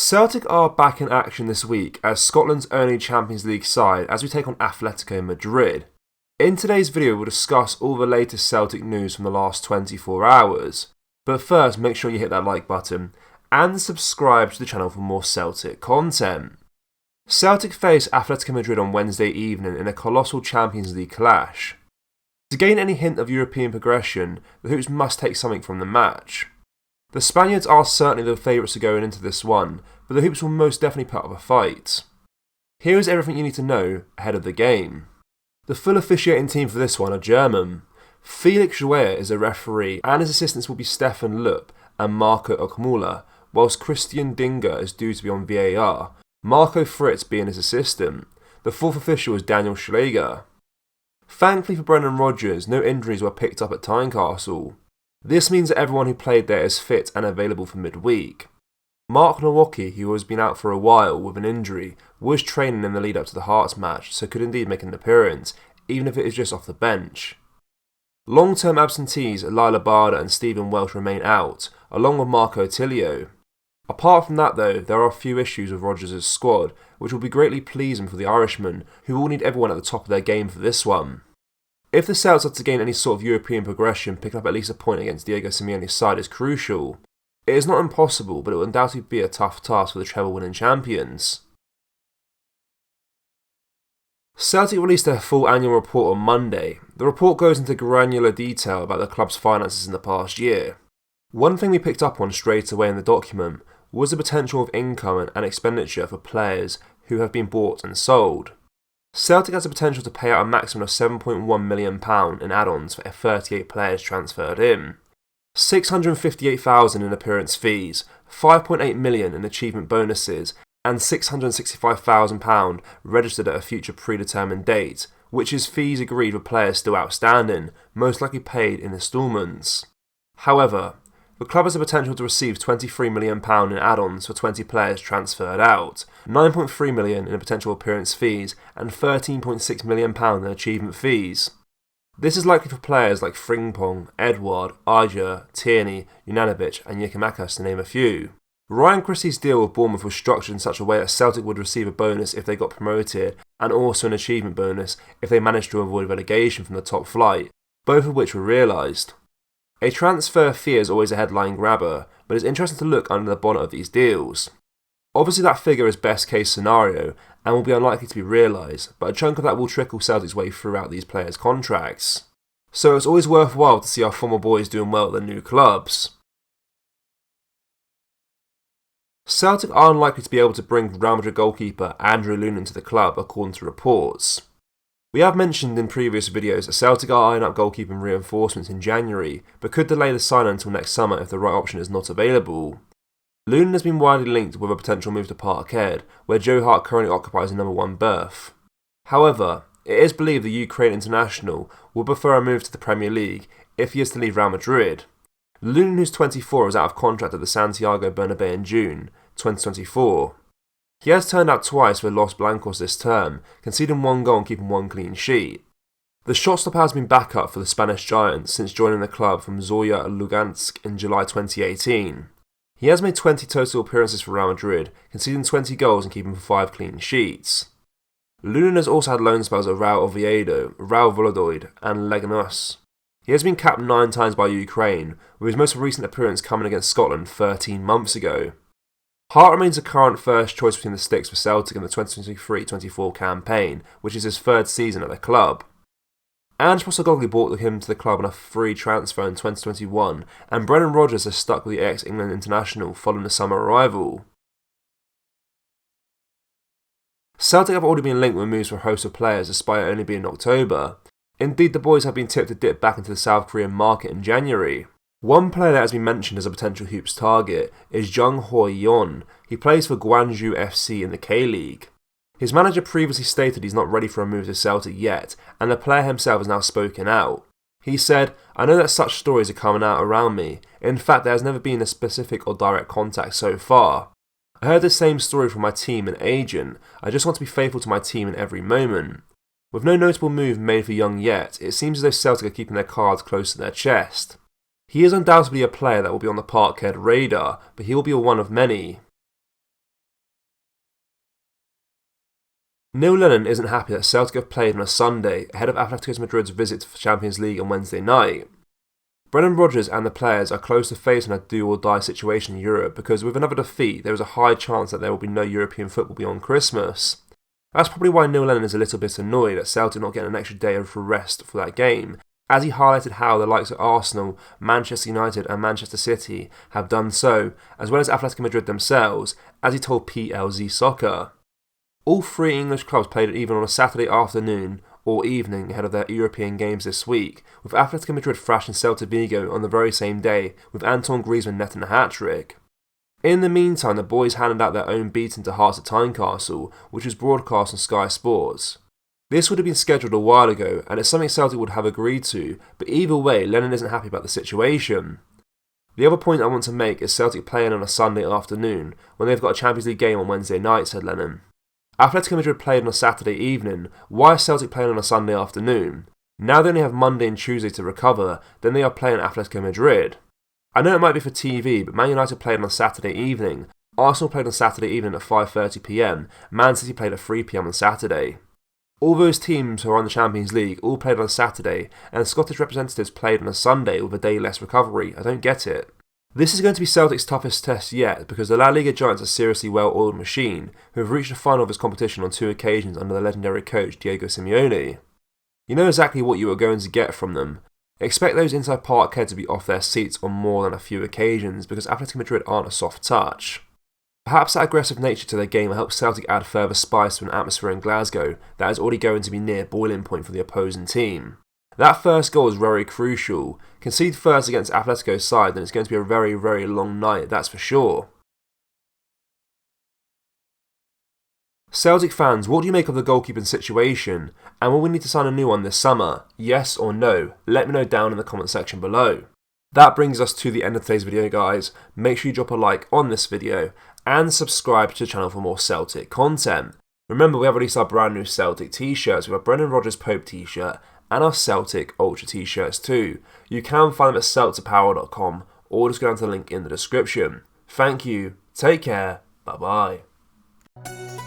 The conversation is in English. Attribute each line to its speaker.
Speaker 1: Celtic are back in action this week as Scotland's only Champions League side as we take on Atletico Madrid. In today's video we'll discuss all the latest Celtic news from the last 24 hours. But first make sure you hit that like button and subscribe to the channel for more Celtic content. Celtic face Atletico Madrid on Wednesday evening in a colossal Champions League clash. To gain any hint of European progression, the Hoops must take something from the match. The Spaniards are certainly the favourites to going into this one, but the Hoops will most definitely put up a fight. Here is everything you need to know ahead of the game. The full officiating team for this one are German. Felix Joer is a referee and his assistants will be Stefan Lupp and Marco Okmula, whilst Christian Dinger is due to be on VAR, Marco Fritz being his assistant. The fourth official is Daniel Schläger. Thankfully for Brendan Rodgers, no injuries were picked up at Tynecastle. This means that everyone who played there is fit and available for midweek. Mark Nowacki, who has been out for a while with an injury, was training in the lead up to the Hearts match, so could indeed make an appearance, even if it is just off the bench. Long-term absentees Lila Barda and Stephen Welsh remain out, along with Marco Tilio. Apart from that though, there are a few issues with Rodgers' squad, which will be greatly pleasing for the Irishmen, who will need everyone at the top of their game for this one. If the Celts are to gain any sort of European progression, picking up at least a point against Diego Simeone's side is crucial. It is not impossible, but it will undoubtedly be a tough task for the treble-winning champions. Celtic released their full annual report on Monday. The report goes into granular detail about the club's finances in the past year. One thing we picked up on straight away in the document was the potential of income and expenditure for players who have been bought and sold. Celtic has the potential to pay out a maximum of £7.1 million in add-ons for 38 players transferred in, $658,000 in appearance fees, £5.8 million in achievement bonuses, and £665,000 registered at a future predetermined date, which is fees agreed with players still outstanding, most likely paid in instalments. However, the club has the potential to receive £23 million in add-ons for 20 players transferred out, £9.3 million in potential appearance fees, and £13.6 million in achievement fees. This is likely for players like Frimpong, Edouard, Ajer, Tierney, Junanovic and Yikimakas to name a few. Ryan Christie's deal with Bournemouth was structured in such a way that Celtic would receive a bonus if they got promoted and also an achievement bonus if they managed to avoid relegation from the top flight, both of which were realised. A transfer fee is always a headline grabber, but it's interesting to look under the bonnet of these deals. Obviously that figure is best case scenario and will be unlikely to be realised, but a chunk of that will trickle Celtic's way throughout these players' contracts. So it's always worthwhile to see our former boys doing well at their new clubs. Celtic are unlikely to be able to bring Real Madrid goalkeeper Andrew Lunin to the club according to reports. We have mentioned in previous videos that Celtic are eyeing up goalkeeping reinforcements in January, but could delay the signing until next summer if the right option is not available. Lunin has been widely linked with a potential move to Parkhead, where Joe Hart currently occupies the number 1 berth. However, it is believed the Ukraine international would prefer a move to the Premier League if he is to leave Real Madrid. Lunin, who's 24, is out of contract at the Santiago Bernabeu in June 2024. He has turned out twice for Los Blancos this term, conceding 1 goal and keeping 1 clean sheet. The shot stopper has been backup for the Spanish Giants since joining the club from Zorya Lugansk in July 2018. He has made 20 total appearances for Real Madrid, conceding 20 goals and keeping 5 clean sheets. Lunin has also had loan spells at Real Oviedo, Real Valladolid and Leganés. He has been capped 9 times by Ukraine, with his most recent appearance coming against Scotland 13 months ago. Hart remains the current first choice between the sticks for Celtic in the 2023-24 campaign, which is his 3rd season at the club. Ange Postecoglou brought him to the club on a free transfer in 2021, and Brendan Rodgers has stuck with the ex-England international following the summer arrival. Celtic have already been linked with moves for a host of players despite it only being October. Indeed, the boys have been tipped to dip back into the South Korean market in January. One player that has been mentioned as a potential Hoops target is Jung Hoi-yeon. He plays for Gwangju FC in the K-League. His manager previously stated he's not ready for a move to Celtic yet, and the player himself has now spoken out. He said, "I know that such stories are coming out around me. In fact, there has never been a specific or direct contact so far. I heard the same story from my team and agent. I just want to be faithful to my team in every moment." With no notable move made for Young yet, it seems as though Celtic are keeping their cards close to their chest. He is undoubtedly a player that will be on the Parkhead radar, but he will be one of many. Neil Lennon isn't happy that Celtic have played on a Sunday ahead of Atletico Madrid's visit to the Champions League on Wednesday night. Brendan Rodgers and the players are close to facing a do-or-die situation in Europe because with another defeat there is a high chance that there will be no European football beyond Christmas. That's probably why Neil Lennon is a little bit annoyed at Celtic not getting an extra day of rest for that game, as he highlighted how the likes of Arsenal, Manchester United and Manchester City have done so, as well as Atletico Madrid themselves, as he told PLZ Soccer. All three English clubs played either on a Saturday afternoon or evening ahead of their European games this week, with Atletico Madrid thrashing Celta Vigo on the very same day, with Antoine Griezmann netting a hat-trick. In the meantime, the boys handed out their own beating to Hearts at Tynecastle, which was broadcast on Sky Sports. This would have been scheduled a while ago, and it's something Celtic would have agreed to, but either way, Lennon isn't happy about the situation. The other point I want to make is Celtic playing on a Sunday afternoon, when they've got a Champions League game on Wednesday night, said Lennon. Atletico Madrid played on a Saturday evening, why is Celtic playing on a Sunday afternoon? Now they only have Monday and Tuesday to recover, then they are playing Atletico Madrid. I know it might be for TV, but Man United played on a Saturday evening, Arsenal played on Saturday evening at 5:30pm, Man City played at 3pm on Saturday. All those teams who are on the Champions League all played on a Saturday, and Scottish representatives played on a Sunday with a day less recovery. I don't get it. This is going to be Celtic's toughest test yet because the La Liga giants are a seriously well-oiled machine who have reached the final of this competition on 2 occasions under the legendary coach Diego Simeone. You know exactly what you are going to get from them. Expect those inside parquet to be off their seats on more than a few occasions because Atletico Madrid aren't a soft touch. Perhaps that aggressive nature to their game will help Celtic add further spice to an atmosphere in Glasgow that is already going to be near boiling point for the opposing team. That first goal is very crucial. Concede first against Atletico's side, then it's going to be a very, very long night, that's for sure. Celtic fans, what do you make of the goalkeeping situation? And will we need to sign a new one this summer? Yes or no? Let me know down in the comment section below. That brings us to the end of today's video, guys. Make sure you drop a like on this video and subscribe to the channel for more Celtic content. Remember, we have released our brand new Celtic t-shirts. We have a Brendan Rodgers Pope t-shirt and our Celtic Ultra t-shirts too. You can find them at celticpower.com or just go down to the link in the description. Thank you, take care, bye bye.